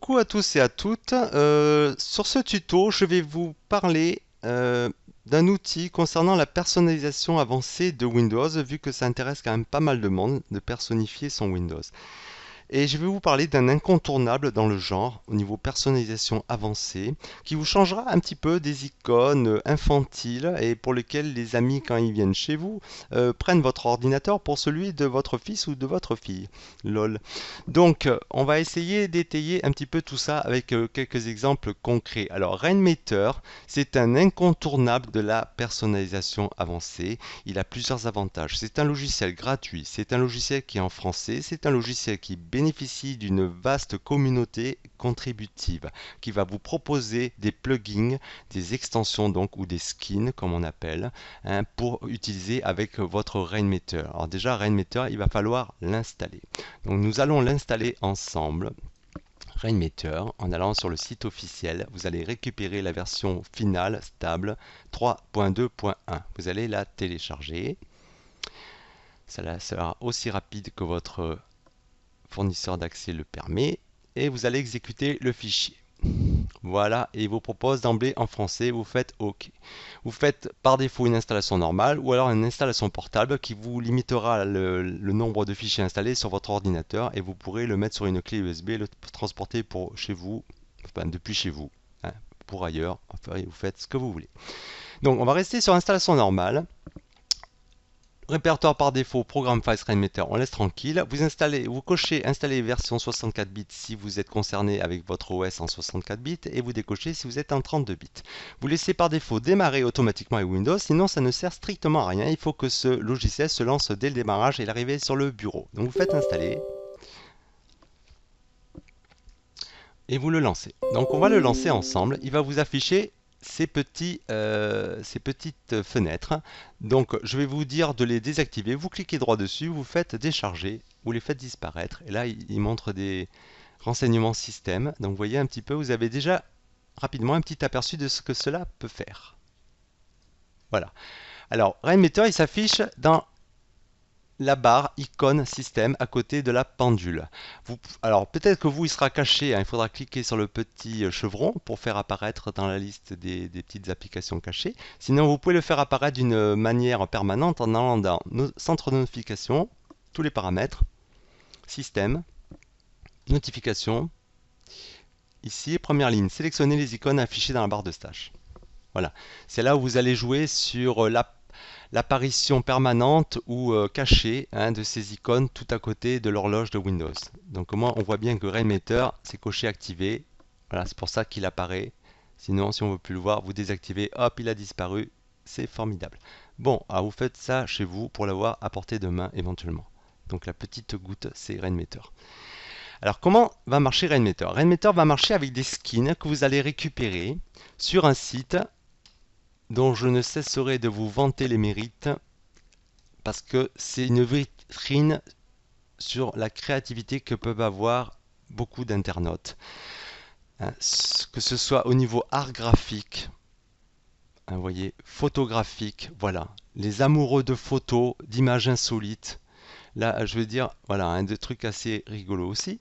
Coucou à tous et à toutes. Sur ce tuto, je vais vous parler d'un outil concernant la personnalisation avancée de Windows, vu que ça intéresse quand même pas mal de monde de personnifier son Windows. Et je vais vous parler d'un incontournable dans le genre, au niveau personnalisation avancée, qui vous changera un petit peu des icônes infantiles et pour lesquelles les amis, quand ils viennent chez vous, prennent votre ordinateur pour celui de votre fils ou de votre fille. Lol. Donc, on va essayer d'étayer un petit peu tout ça avec quelques exemples concrets. Alors, Rainmaker, c'est un incontournable de la personnalisation avancée. Il a plusieurs avantages. C'est un logiciel gratuit, c'est un logiciel qui est en français, c'est un logiciel qui bénéficie d'une vaste communauté contributive qui va vous proposer des plugins, des extensions donc ou des skins comme on appelle, hein, pour utiliser avec votre Rainmaker. Alors déjà Rainmaker, il va falloir l'installer. Donc nous allons l'installer ensemble. Rainmaker, en allant sur le site officiel, vous allez récupérer la version finale stable 3.2.1. Vous allez la télécharger. Cela sera aussi rapide que votre fournisseur d'accès le permet. Et vous allez exécuter le fichier. Voilà, et il vous propose d'emblée en français, vous faites OK. Vous faites par défaut une installation normale ou alors une installation portable qui vous limitera le nombre de fichiers installés sur votre ordinateur et vous pourrez le mettre sur une clé USB, le transporter pour chez vous, enfin depuis chez vous, hein, pour ailleurs, enfin, vous faites ce que vous voulez. Donc on va rester sur installation normale. Répertoire par défaut, programme Files Rainmaker, on laisse tranquille. Vous installez, vous cochez installer version 64 bits si vous êtes concerné avec votre OS en 64 bits et vous décochez si vous êtes en 32 bits. Vous laissez par défaut démarrer automatiquement avec Windows, sinon ça ne sert strictement à rien. Il faut que ce logiciel se lance dès le démarrage et l'arrivée sur le bureau. Donc vous faites installer et vous le lancez. Donc on va le lancer ensemble. Il va vous afficher ces petites fenêtres. Donc je vais vous dire de les désactiver. Vous cliquez droit dessus, vous faites décharger, vous les faites disparaître. Et là, il montre des renseignements système. Donc vous voyez un petit peu, vous avez déjà rapidement un petit aperçu de ce que cela peut faire. Voilà. Alors, Rainmaker, il s'affiche dans la barre icône système à côté de la pendule. Alors peut-être que vous il sera caché, hein, il faudra cliquer sur le petit chevron pour faire apparaître dans la liste des petites applications cachées. Sinon vous pouvez le faire apparaître d'une manière permanente en allant dans centre de notification, tous les paramètres, système, notification. Ici, première ligne, sélectionnez les icônes affichées dans la barre de tâches. Voilà, c'est là où vous allez jouer sur l'apparition permanente ou cachée, hein, de ces icônes tout à côté de l'horloge de Windows. Donc moi on voit bien que Rainmaker c'est coché activé. Voilà, c'est pour ça qu'il apparaît. Sinon si on ne veut plus le voir, vous désactivez, hop, il a disparu. C'est formidable. Bon, alors vous faites ça chez vous pour l'avoir à portée de main éventuellement. Donc la petite goutte, c'est Rainmaker. Alors comment va marcher Rainmaker? Rainmaker va marcher avec des skins que vous allez récupérer sur un site dont je ne cesserai de vous vanter les mérites parce que c'est une vitrine sur la créativité que peuvent avoir beaucoup d'internautes. Hein, que ce soit au niveau art graphique, hein, vous voyez, photographique, voilà, les amoureux de photos, d'images insolites. Là, je veux dire, voilà, un des trucs assez rigolos aussi,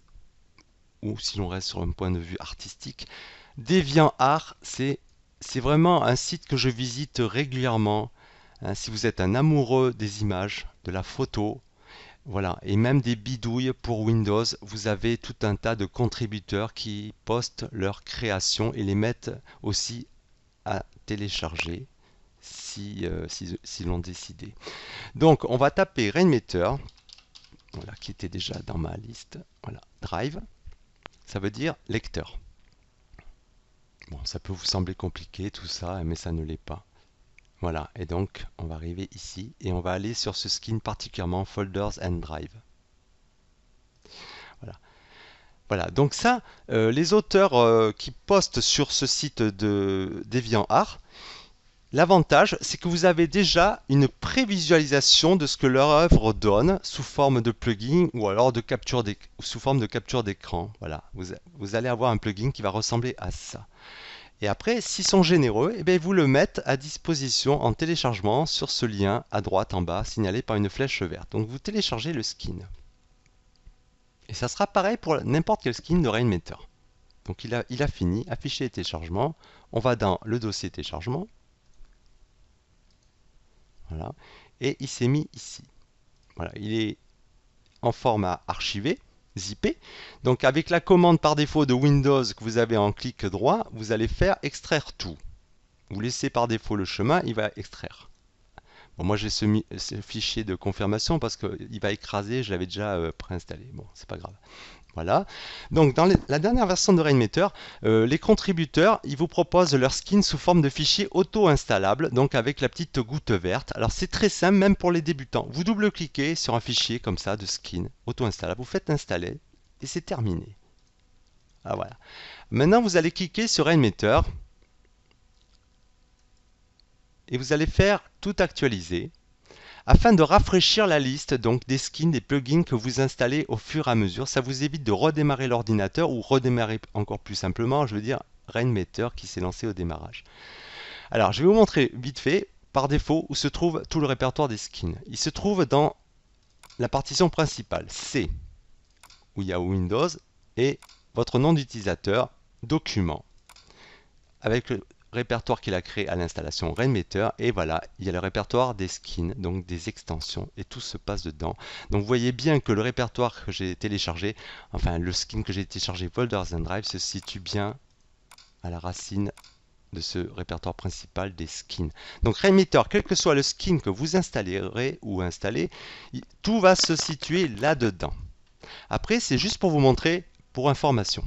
ou si l'on reste sur un point de vue artistique. DeviantArt, c'est vraiment un site que je visite régulièrement. Hein, si vous êtes un amoureux des images, de la photo, voilà, et même des bidouilles pour Windows, vous avez tout un tas de contributeurs qui postent leurs créations et les mettent aussi à télécharger si l'on décidé. Donc on va taper Rainmaker, voilà, qui était déjà dans ma liste, voilà, Drive, ça veut dire lecteur. Bon, ça peut vous sembler compliqué tout ça, mais ça ne l'est pas. Voilà, et donc on va arriver ici et on va aller sur ce skin particulièrement Folders and Drive. Voilà, voilà. Donc ça, les auteurs qui postent sur ce site de DeviantArt, l'avantage c'est que vous avez déjà une prévisualisation de ce que leur œuvre donne sous forme de plugin ou alors de sous forme de capture d'écran. Voilà, vous allez avoir un plugin qui va ressembler à ça. Et après, s'ils sont généreux, eh bien, ils vous le mettent à disposition en téléchargement sur ce lien à droite en bas, signalé par une flèche verte. Donc vous téléchargez le skin. Et ça sera pareil pour n'importe quel skin de Rainmaker. Donc il a fini, afficher les téléchargements. On va dans le dossier téléchargement. Voilà. Et il s'est mis ici. Voilà, il est en format archivé, zippé. Donc avec la commande par défaut de Windows que vous avez en clic droit, vous allez faire extraire tout. Vous laissez par défaut le chemin, il va extraire. Bon, moi j'ai ce fichier de confirmation parce qu'il va écraser, je l'avais déjà préinstallé. Bon, c'est pas grave. Voilà. Donc dans la dernière version de Rainmeter, les contributeurs, ils vous proposent leur skin sous forme de fichier auto-installable, donc avec la petite goutte verte. Alors c'est très simple, même pour les débutants. Vous double-cliquez sur un fichier comme ça de skin auto-installable, vous faites installer et c'est terminé. Ah, voilà. Maintenant vous allez cliquer sur Rainmeter et vous allez faire tout actualiser, afin de rafraîchir la liste donc des skins, des plugins que vous installez au fur et à mesure. Ça vous évite de redémarrer l'ordinateur ou redémarrer encore plus simplement, je veux dire Rainmeter qui s'est lancé au démarrage. Alors je vais vous montrer vite fait par défaut où se trouve tout le répertoire des skins. Il se trouve dans la partition principale C, où il y a Windows et votre nom d'utilisateur, document, avec le répertoire qu'il a créé à l'installation Rainmeter, et voilà, il y a le répertoire des skins, donc des extensions, et tout se passe dedans. Donc vous voyez bien que le répertoire que j'ai téléchargé, enfin le skin que j'ai téléchargé Folders and Drive, se situe bien à la racine de ce répertoire principal des skins. Donc Rainmeter, quel que soit le skin que vous installerez ou installez, tout va se situer là-dedans. Après, c'est juste pour vous montrer, pour information.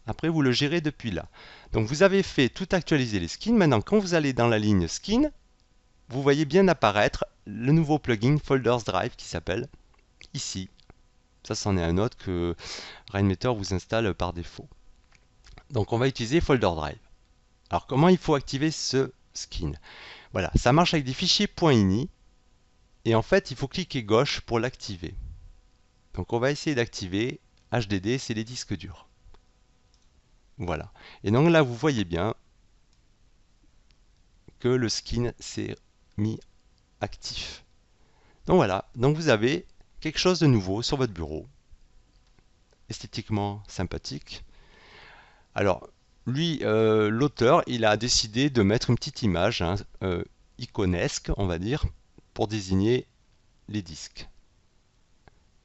Après, vous le gérez depuis là. Donc, vous avez fait tout actualiser les skins. Maintenant, quand vous allez dans la ligne skin, vous voyez bien apparaître le nouveau plugin Folders Drive qui s'appelle ici. Ça, c'en est un autre que Rainmeter vous installe par défaut. Donc, on va utiliser Folder Drive. Alors, comment il faut activer ce skin? Voilà, ça marche avec des fichiers .ini. Et en fait, il faut cliquer gauche pour l'activer. Donc, on va essayer d'activer HDD, c'est les disques durs. Voilà. Et donc là, vous voyez bien que le skin s'est mis actif. Donc voilà. Donc vous avez quelque chose de nouveau sur votre bureau. Esthétiquement sympathique. Alors, lui, l'auteur, il a décidé de mettre une petite image, hein, iconesque, on va dire, pour désigner les disques.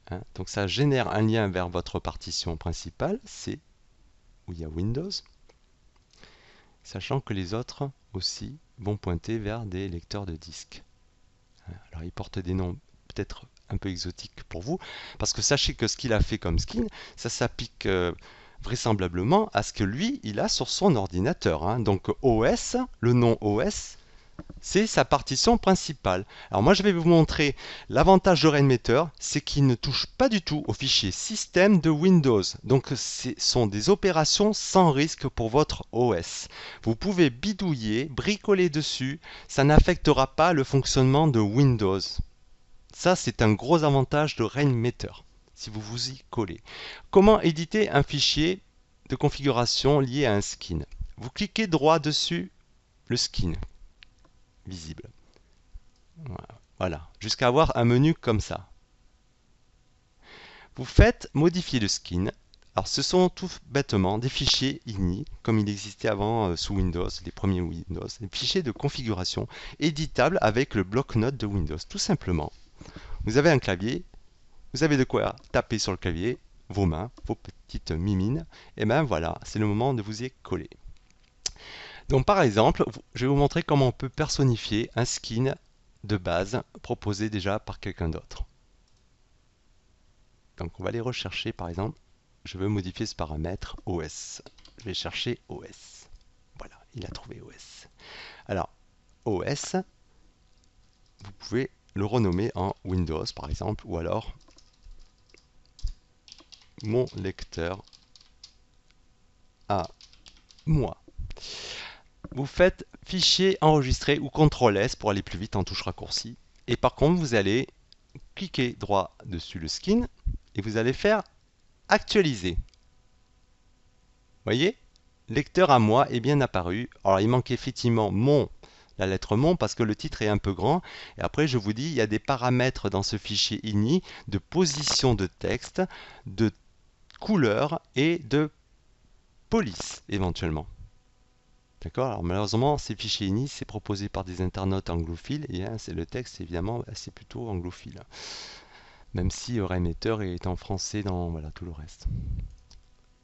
Hein, donc ça génère un lien vers votre partition principale, c'est où il y a Windows. Sachant que les autres aussi vont pointer vers des lecteurs de disques. Alors ils portent des noms peut-être un peu exotiques pour vous, parce que sachez que ce qu'il a fait comme skin, ça s'applique vraisemblablement à ce que lui, il a sur son ordinateur. Hein. Donc OS, le nom OS, c'est sa partition principale. Alors moi je vais vous montrer l'avantage de Rainmeter, c'est qu'il ne touche pas du tout au fichier système de Windows. Donc ce sont des opérations sans risque pour votre OS. Vous pouvez bidouiller, bricoler dessus, ça n'affectera pas le fonctionnement de Windows. Ça c'est un gros avantage de Rainmeter, si vous vous y collez. Comment éditer un fichier de configuration lié à un skin? Vous cliquez droit dessus, le skin visible. Voilà, jusqu'à avoir un menu comme ça. Vous faites modifier le skin. Alors ce sont tout bêtement des fichiers ini, comme il existait avant sous Windows, les premiers Windows, des fichiers de configuration éditables avec le bloc-notes de Windows, tout simplement. Vous avez un clavier, vous avez de quoi taper sur le clavier, vos mains, vos petites mimines, et bien voilà, c'est le moment de vous y coller. Donc par exemple, je vais vous montrer comment on peut personnifier un skin de base proposé déjà par quelqu'un d'autre. Donc on va aller rechercher par exemple, je veux modifier ce paramètre OS. Je vais chercher OS. Voilà, il a trouvé OS. Alors OS, vous pouvez le renommer en Windows par exemple, ou alors mon lecteur à moi. Vous faites fichier enregistré ou CTRL S pour aller plus vite en touche raccourci. Et par contre, vous allez cliquer droit dessus le skin et vous allez faire actualiser. Vous voyez, lecteur à moi est bien apparu. Alors il manque effectivement la lettre mon parce que le titre est un peu grand. Et après, je vous dis, il y a des paramètres dans ce fichier ini de position de texte, de couleur et de police éventuellement. D'accord? Alors malheureusement, ces fichiers INI, c'est proposé par des internautes anglophiles et c'est le texte évidemment, c'est plutôt anglophile. Même si Rainmaker est en français dans voilà, tout le reste.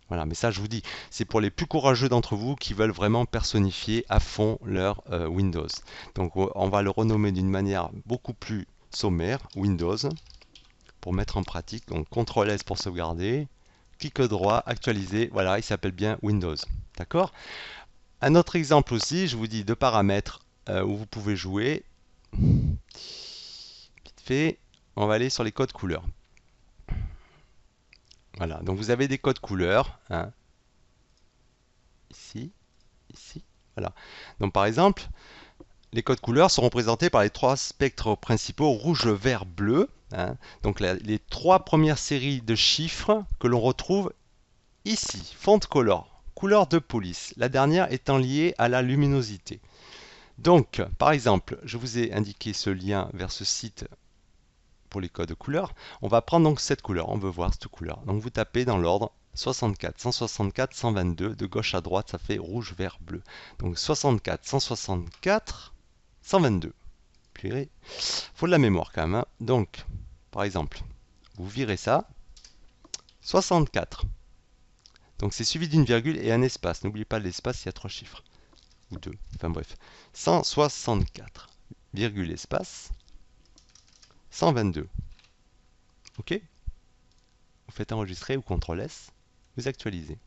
Voilà, mais ça je vous dis, c'est pour les plus courageux d'entre vous qui veulent vraiment personnifier à fond leur Windows. Donc on va le renommer d'une manière beaucoup plus sommaire, Windows, pour mettre en pratique. Donc CTRL S pour sauvegarder, clic droit, actualiser, voilà, il s'appelle bien Windows. D'accord? Un autre exemple aussi, je vous dis deux paramètres où vous pouvez jouer. Vite fait, on va aller sur les codes couleurs. Voilà, donc vous avez des codes couleurs, hein, ici, ici, voilà. Donc par exemple, les codes couleurs sont représentés par les trois spectres principaux rouge, vert, bleu. Hein. Donc les trois premières séries de chiffres que l'on retrouve ici, font color, couleur de police, la dernière étant liée à la luminosité. Donc, par exemple, je vous ai indiqué ce lien vers ce site pour les codes couleurs. On va prendre donc cette couleur, on veut voir cette couleur. Donc vous tapez dans l'ordre 64, 164, 122, de gauche à droite, ça fait rouge, vert, bleu. Donc 64, 164, 122. Puis, il faut de la mémoire quand même. Hein. Donc, par exemple, vous virez ça, 64. Donc c'est suivi d'une virgule et un espace. N'oubliez pas l'espace, il y a trois chiffres. Ou deux. Enfin bref. 164, virgule espace, 122. OK? Vous faites enregistrer ou CTRL S, vous actualisez.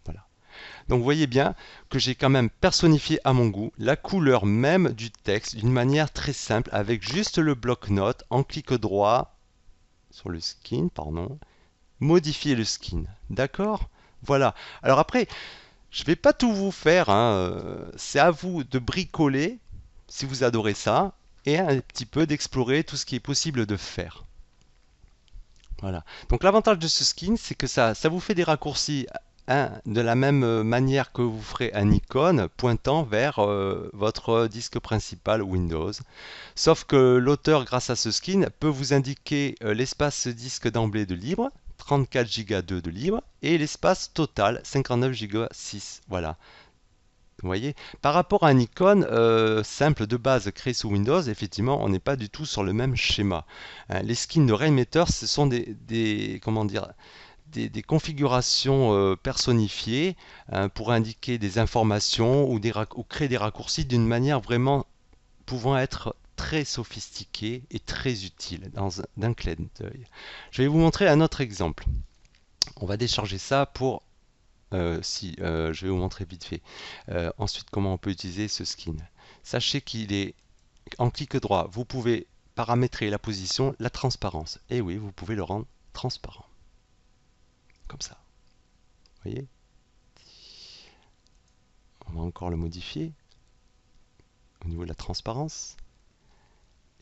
Voilà. Donc vous voyez bien que j'ai quand même personnifié à mon goût la couleur même du texte d'une manière très simple avec juste le bloc-notes en clic droit sur le skin, pardon, modifier le skin. D'accord? Voilà. Alors après, je ne vais pas tout vous faire, hein, c'est à vous de bricoler si vous adorez ça et un petit peu d'explorer tout ce qui est possible de faire. Voilà. Donc l'avantage de ce skin, c'est que ça vous fait des raccourcis de la même manière que vous ferez un icône pointant vers votre disque principal Windows. Sauf que l'auteur, grâce à ce skin, peut vous indiquer l'espace disque d'emblée de libre, 34 Go 2 de libre, et l'espace total, 59 Go 6. Voilà. Vous voyez, par rapport à un icône simple de base créé sous Windows, effectivement, on n'est pas du tout sur le même schéma. Hein, les skins de Rainmaker, ce sont comment dire, des configurations personnifiées hein, pour indiquer des informations ou créer des raccourcis d'une manière vraiment pouvant être très sophistiquée et très utile d'un clin d'œil. Je vais vous montrer un autre exemple. On va décharger ça pour je vais vous montrer vite fait. Ensuite, comment on peut utiliser ce skin. Sachez qu'il est en clic droit, vous pouvez paramétrer la position, la transparence. Et oui, vous pouvez le rendre transparent. Comme ça. Vous voyez? On va encore le modifier au niveau de la transparence.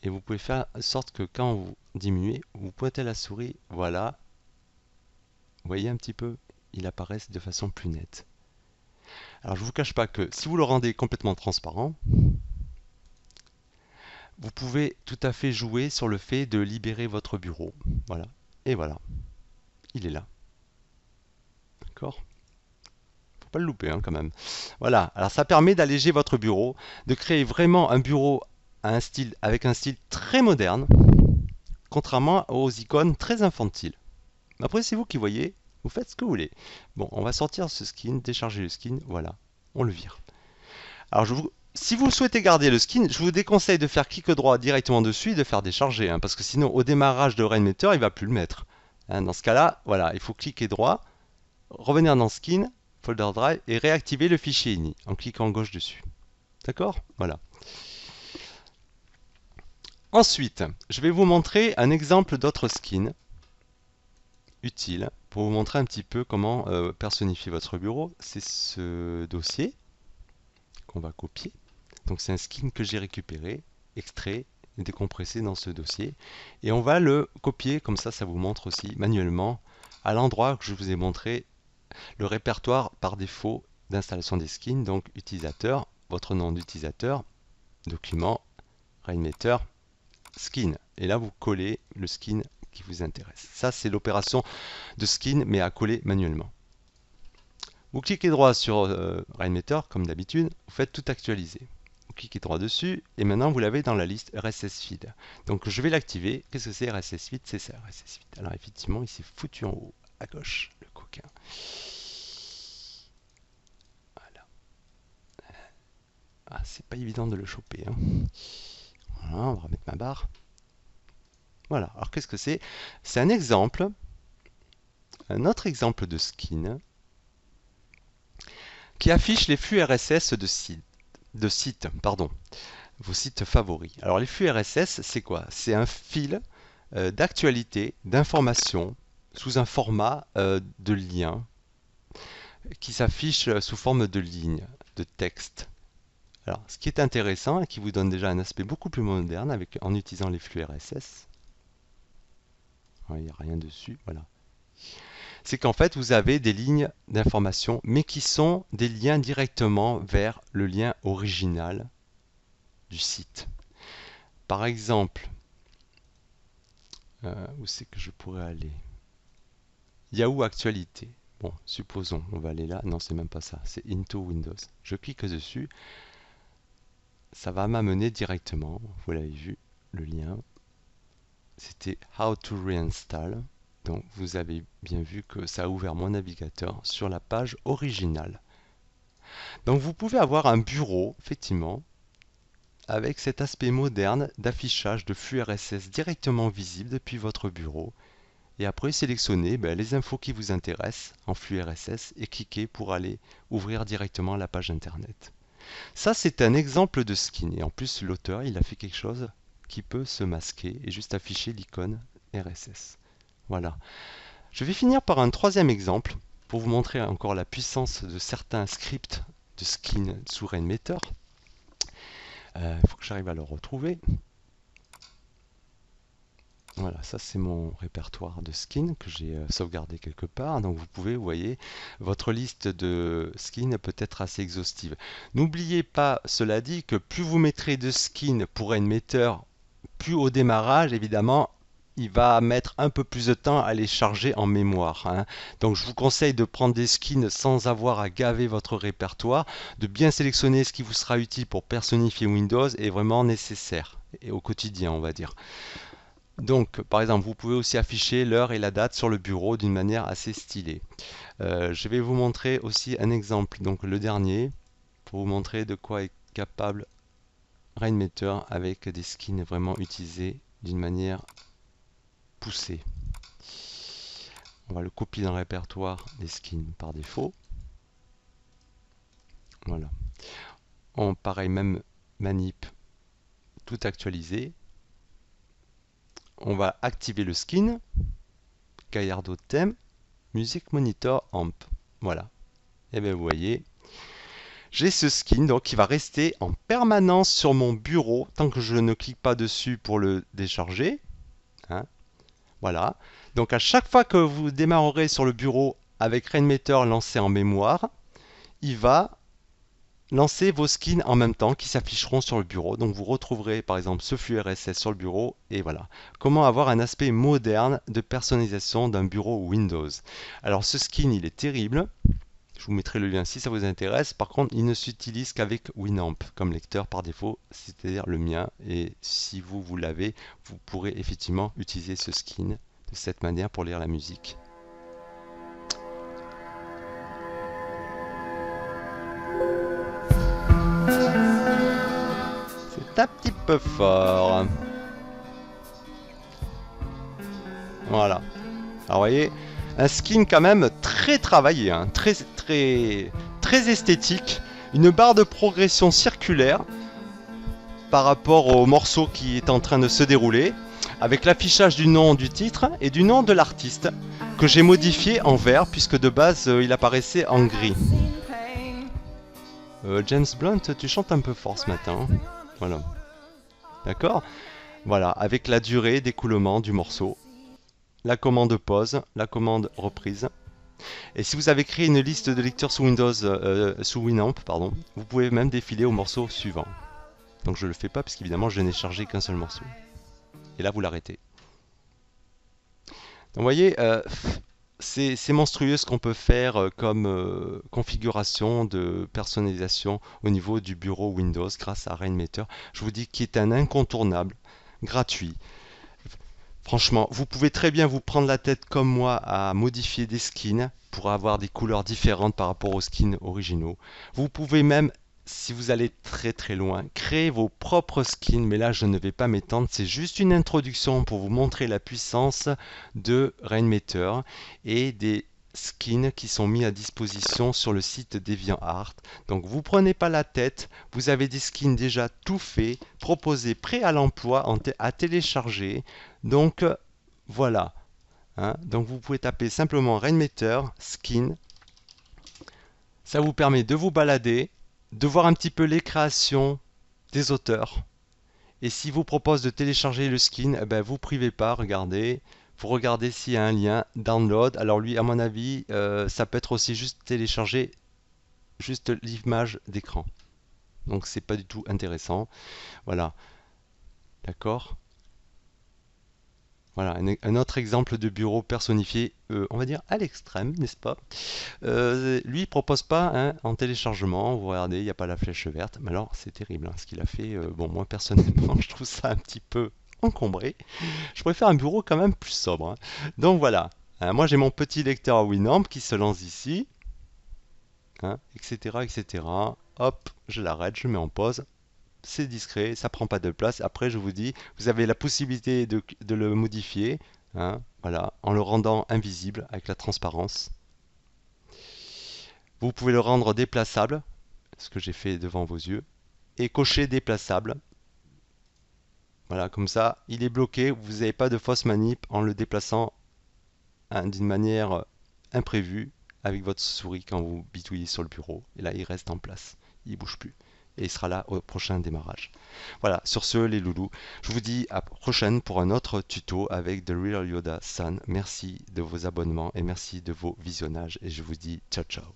Et vous pouvez faire en sorte que quand vous diminuez, vous pointez la souris, voilà. Vous voyez un petit peu? Il apparaît de façon plus nette. Alors je ne vous cache pas que si vous le rendez complètement transparent, vous pouvez tout à fait jouer sur le fait de libérer votre bureau. Voilà. Et voilà. Il est là. D'accord? Faut pas le louper hein, quand même. Voilà. Alors ça permet d'alléger votre bureau, de créer vraiment un bureau avec un style très moderne, contrairement aux icônes très infantiles. Après c'est vous qui voyez. Vous faites ce que vous voulez. Bon, on va sortir ce skin, décharger le skin, voilà, on le vire. Alors, si vous souhaitez garder le skin, je vous déconseille de faire clic droit directement dessus et de faire décharger, hein, parce que sinon, au démarrage de Rainmaker, il ne va plus le mettre. Hein, dans ce cas-là, voilà, il faut cliquer droit, revenir dans Skin, Folder Drive et réactiver le fichier INI en cliquant gauche dessus. D'accord? Voilà. Ensuite, je vais vous montrer un exemple d'autre skin utile pour vous montrer un petit peu comment personnifier votre bureau. C'est ce dossier qu'on va copier. Donc c'est un skin que j'ai récupéré, extrait et décompressé dans ce dossier. Et on va le copier, comme ça vous montre aussi manuellement à l'endroit que je vous ai montré le répertoire par défaut d'installation des skins. Donc utilisateur, votre nom d'utilisateur, document, Rainmaker, skin. Et là vous collez le skin qui vous intéresse. Ça c'est l'opération de skin mais à coller manuellement. Vous cliquez droit sur Rainmeter, comme d'habitude, vous faites tout actualiser. Vous cliquez droit dessus, et maintenant vous l'avez dans la liste RSS Feed. Donc je vais l'activer. Qu'est-ce que c'est RSS Feed? C'est ça, RSS Feed. Alors effectivement, il s'est foutu en haut, à gauche, le coquin. Voilà. Ah, c'est pas évident de le choper. Hein. Voilà, on va remettre ma barre. Voilà, alors qu'est-ce que c'est? C'est un exemple, un autre exemple de skin qui affiche les flux RSS de sites, pardon, vos sites favoris. Alors les flux RSS, c'est quoi? C'est un fil d'actualité, d'informations sous un format de lien qui s'affiche sous forme de lignes, de texte. Alors, ce qui est intéressant et qui vous donne déjà un aspect beaucoup plus moderne en utilisant les flux RSS, il n'y a rien dessus, voilà. C'est qu'en fait, vous avez des lignes d'information, mais qui sont des liens directement vers le lien original du site. Par exemple, où c'est que je pourrais aller? Yahoo Actualité. Bon, supposons, on va aller là. Non, c'est même pas ça. C'est Into Windows. Je clique dessus. Ça va m'amener directement. Vous l'avez vu, le lien. C'était How to Reinstall. Donc, vous avez bien vu que ça a ouvert mon navigateur sur la page originale. Donc, vous pouvez avoir un bureau, effectivement, avec cet aspect moderne d'affichage de flux RSS directement visible depuis votre bureau. Et après, sélectionnez les infos qui vous intéressent en flux RSS et cliquez pour aller ouvrir directement la page internet. Ça, c'est un exemple de skin. Et en plus, l'auteur, il a fait quelque chose qui peut se masquer et juste afficher l'icône RSS. Voilà. Je vais finir par un troisième exemple pour vous montrer encore la puissance de certains scripts de skin sous Rainmeter. Il faut que j'arrive à le retrouver. Voilà, ça c'est mon répertoire de skins que j'ai sauvegardé quelque part. Donc vous pouvez, vous voyez, votre liste de skins peut être assez exhaustive. N'oubliez pas, cela dit, que plus vous mettrez de skins pour Rainmeter, plus au démarrage, évidemment, il va mettre un peu plus de temps à les charger en mémoire. Hein. Donc je vous conseille de prendre des skins sans avoir à gaver votre répertoire, de bien sélectionner ce qui vous sera utile pour personnifier Windows et vraiment nécessaire, et au quotidien on va dire. Donc, par exemple, vous pouvez aussi afficher l'heure et la date sur le bureau d'une manière assez stylée. Je vais vous montrer aussi un exemple, donc le dernier, pour vous montrer de quoi est capable Rainmeter avec des skins vraiment utilisés d'une manière poussée. On va le copier dans le répertoire des skins par défaut. Voilà. En pareil, même manip, tout actualisé. On va activer le skin, Gallardo thème, Music Monitor Amp. Voilà. Et bien vous voyez, j'ai ce skin donc qui va rester en permanence sur mon bureau tant que je ne clique pas dessus pour le décharger. Hein. Voilà. Donc à chaque fois que vous démarrerez sur le bureau avec Rainmeter lancé en mémoire, il va lancer vos skins en même temps qui s'afficheront sur le bureau. Donc vous retrouverez par exemple ce flux RSS sur le bureau et voilà. Comment avoir un aspect moderne de personnalisation d'un bureau Windows. Alors ce skin il est terrible. Je vous mettrai le lien si ça vous intéresse. Par contre il ne s'utilise qu'avec Winamp comme lecteur par défaut, c'est-à-dire le mien. Et si vous l'avez, vous pourrez effectivement utiliser ce skin de cette manière pour lire la musique. C'est un petit peu fort. Voilà. Alors vous voyez, un skin quand même très travaillé, hein, très esthétique. Une barre de progression circulaire par rapport au morceau qui est en train de se dérouler, avec l'affichage du nom du titre et du nom de l'artiste, que j'ai modifié en vert, puisque de base il apparaissait en gris. James Blunt, tu chantes un peu fort ce matin. Hein. Voilà. D'accord? Voilà, avec la durée d'écoulement du morceau, la commande pause, la commande reprise. Et si vous avez créé une liste de lecteurs sous Windows, sous Winamp, pardon, vous pouvez même défiler au morceau suivant. Donc je le fais pas parce qu'évidemment je n'ai chargé qu'un seul morceau. Et là vous l'arrêtez. Donc vous voyez, c'est monstrueux ce qu'on peut faire comme configuration de personnalisation au niveau du bureau Windows grâce à Rainmaker. Je vous dis qu'il est un incontournable, gratuit. Franchement, vous pouvez très bien vous prendre la tête comme moi à modifier des skins pour avoir des couleurs différentes par rapport aux skins originaux. Vous pouvez même, si vous allez très très loin, créer vos propres skins, mais là je ne vais pas m'étendre, c'est juste une introduction pour vous montrer la puissance de Rainmaker et des skins qui sont mis à disposition sur le site DeviantArt. Donc vous prenez pas la tête, vous avez des skins déjà tout faits, proposés, prêts à l'emploi, à télécharger. Donc voilà, hein. Donc vous pouvez taper simplement Rainmaker skin. Ça vous permet de vous balader, de voir un petit peu les créations des auteurs. Et s'il vous propose de télécharger le skin, eh ben, vous privez pas, regardez. Vous regardez s'il y a un lien download. Alors lui, à mon avis, ça peut être aussi juste télécharger juste l'image d'écran. Donc c'est pas du tout intéressant. Voilà, d'accord. Voilà, un autre exemple de bureau personnifié, on va dire à l'extrême, n'est-ce pas? Lui, il propose pas hein, en téléchargement. Vous regardez, il n'y a pas la flèche verte. Mais alors, c'est terrible hein, ce qu'il a fait. Bon, moi personnellement, je trouve ça un petit peu encombré. Je préfère un bureau quand même plus sobre, hein. Donc voilà. Hein, moi, j'ai mon petit lecteur Winamp qui se lance ici, hein, etc., etc. Hop, je l'arrête, je le mets en pause. C'est discret, ça prend pas de place. Après, je vous dis, vous avez la possibilité de le modifier, hein, voilà, en le rendant invisible avec la transparence. Vous pouvez le rendre déplaçable, ce que j'ai fait devant vos yeux, et cocher déplaçable. Voilà, comme ça, il est bloqué, vous n'avez pas de fausse manip en le déplaçant hein, d'une manière imprévue avec votre souris quand vous bitouillez sur le bureau. Et là, il reste en place, il ne bouge plus. Et il sera là au prochain démarrage. Voilà, sur ce, les loulous, je vous dis à la prochaine pour un autre tuto avec The Real Yoda Sun. Merci de vos abonnements et merci de vos visionnages. Et je vous dis ciao ciao.